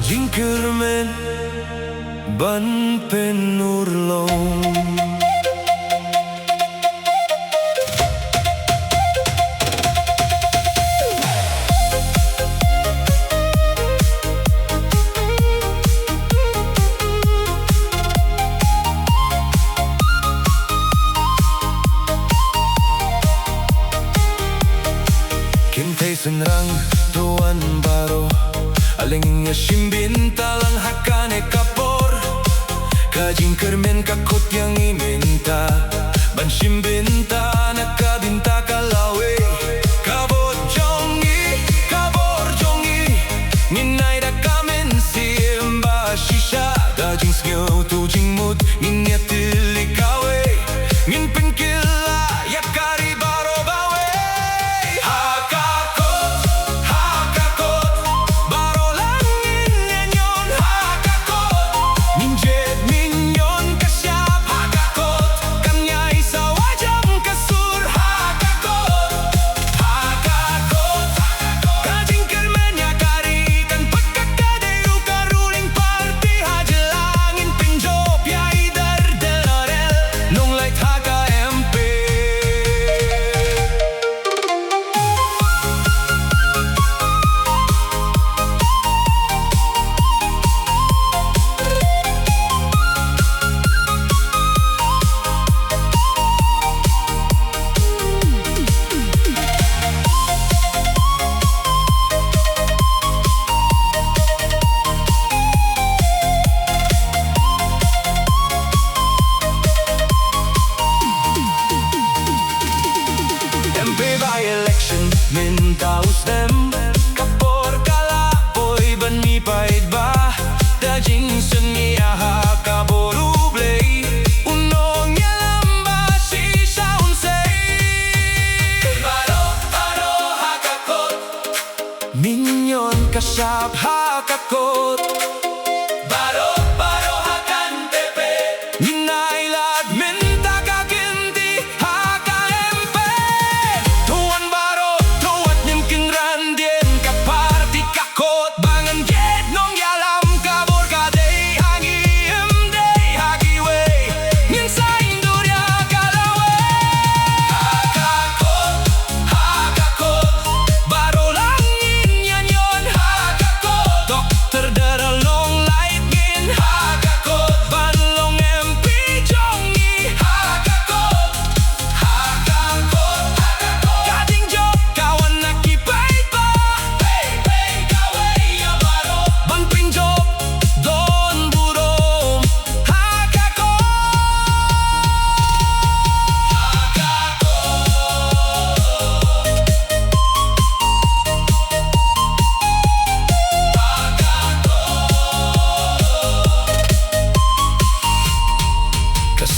jingkermen ban penurlong. Kintay senrang tuan baro aling simbin talang hakane kapor kajing kermen kakot yang iminta ban simbinta nakabinta kalawe kabor jongi ninay da kamen simba shisha dajing sngyo tu jingmut ninya tilikawe ngin penkila yakari baro bawe election min taus dem kapor kala boy ban mi paid ba dajing sengi aha kaboru blei unong yalamba si saun sei baro hakakot minyon kasap hakakot baro hakan tepe ninailat minta kaginti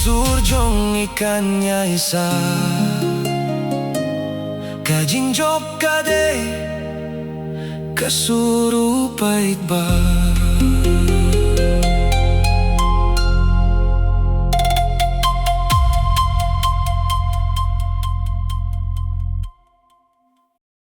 surjong ikannya isa kajing job kade kasuru pait ba